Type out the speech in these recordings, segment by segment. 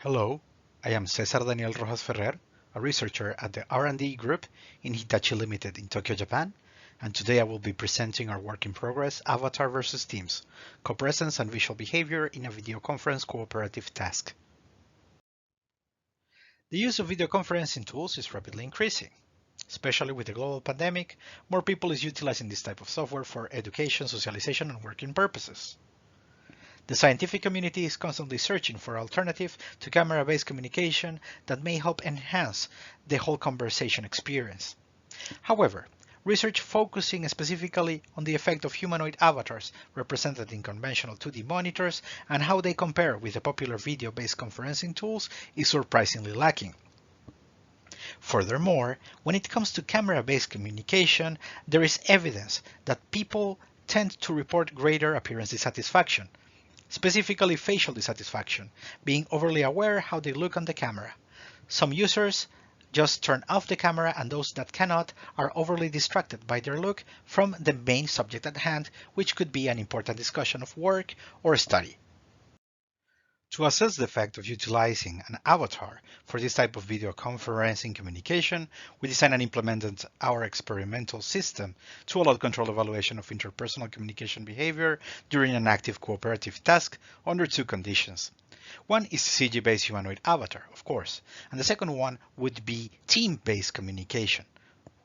Hello, I am Cesar Daniel Rojas Ferrer, a researcher at the R&D group in Hitachi Limited in Tokyo, Japan, and today I will be presenting our work in progress, Avatar versus Teams, Co-Presence and Visual Behavior in a Videoconference Cooperative task. The use of video conferencing tools is rapidly increasing. Especially with the global pandemic, more people is utilizing this type of software for education, socialization, and working purposes. The scientific community is constantly searching for alternatives to camera-based communication that may help enhance the whole conversation experience. However, research focusing specifically on the effect of humanoid avatars represented in conventional 2D monitors and how they compare with the popular video-based conferencing tools is surprisingly lacking. Furthermore, when it comes to camera-based communication, there is evidence that people tend to report greater appearance dissatisfaction, specifically facial dissatisfaction, being overly aware how they look on the camera. Some users just turn off the camera, and those that cannot are overly distracted by their look from the main subject at hand, which could be an important discussion of work or study. To assess the effect of utilizing an avatar for this type of video conferencing communication, we designed and implemented our experimental system to allow control evaluation of interpersonal communication behavior during an active cooperative task under two conditions. One is CG-based humanoid avatar, of course, and the second one would be team-based communication,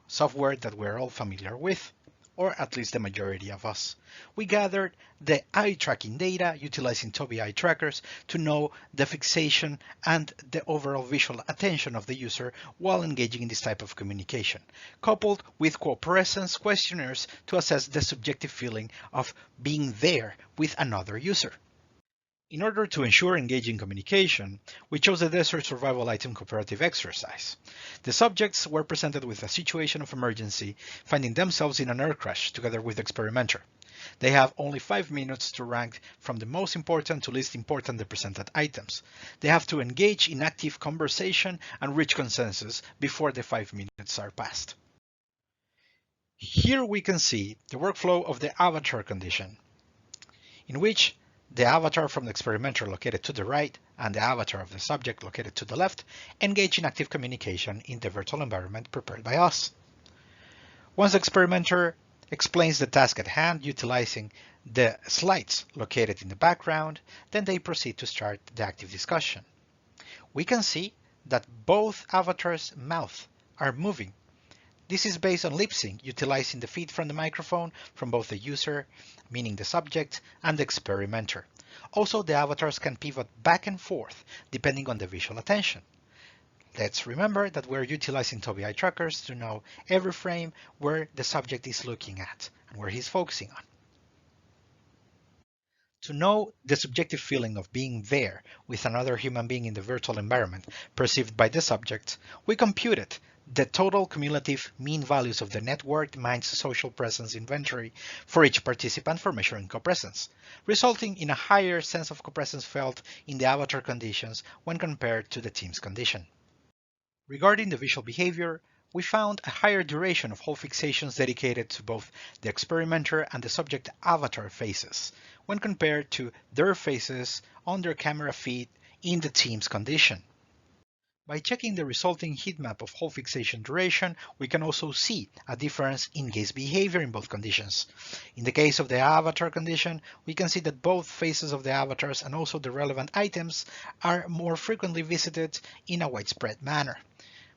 software that we're all familiar with, or at least the majority of us. We gathered the eye tracking data utilizing Tobii eye trackers to know the fixation and the overall visual attention of the user while engaging in this type of communication, coupled with co-presence questionnaires to assess the subjective feeling of being there with another user. In order to ensure engaging communication, we chose the Desert Survival Item Cooperative exercise. The subjects were presented with a situation of emergency, finding themselves in an air crash together with the experimenter. They have only 5 minutes to rank from the most important to least important the presented items. They have to engage in active conversation and reach consensus before the 5 minutes are passed. Here we can see the workflow of the avatar condition, in which the avatar from the experimenter located to the right and the avatar of the subject located to the left engage in active communication in the virtual environment prepared by us. Once the experimenter explains the task at hand utilizing the slides located in the background, then they proceed to start the active discussion. We can see that both avatars' mouths are moving. This is based on lip sync, utilizing the feed from the microphone from both the user, meaning the subject, and the experimenter. Also, the avatars can pivot back and forth depending on the visual attention. Let's remember that we're utilizing Tobii eye trackers to know every frame where the subject is looking at and where he's focusing on. To know the subjective feeling of being there with another human being in the virtual environment perceived by the subject, we computed the total cumulative mean values of the networked mind's social presence inventory for each participant for measuring co-presence, resulting in a higher sense of co-presence felt in the avatar conditions when compared to the team's condition. Regarding the visual behavior, we found a higher duration of hold fixations dedicated to both the experimenter and the subject avatar faces when compared to their faces on their camera feed in the team's condition. By checking the resulting heat map of hold fixation duration, we can also see a difference in gaze behavior in both conditions. In the case of the avatar condition, we can see that both faces of the avatars and also the relevant items are more frequently visited in a widespread manner,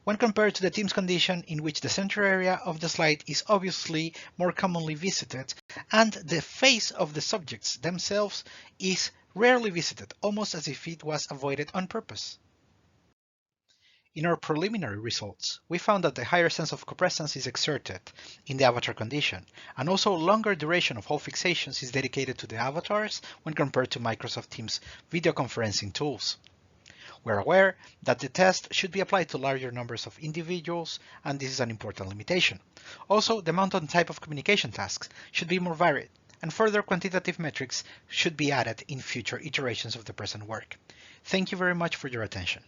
when compared to the team's condition, in which the center area of the slide is obviously more commonly visited and the face of the subjects themselves is rarely visited, almost as if it was avoided on purpose. In our preliminary results, we found that the higher sense of co-presence is exerted in the avatar condition, and also longer duration of hold fixations is dedicated to the avatars when compared to Microsoft Teams video conferencing tools. We're aware that the test should be applied to larger numbers of individuals, and this is an important limitation. Also, the amount and type of communication tasks should be more varied, and further quantitative metrics should be added in future iterations of the present work. Thank you very much for your attention.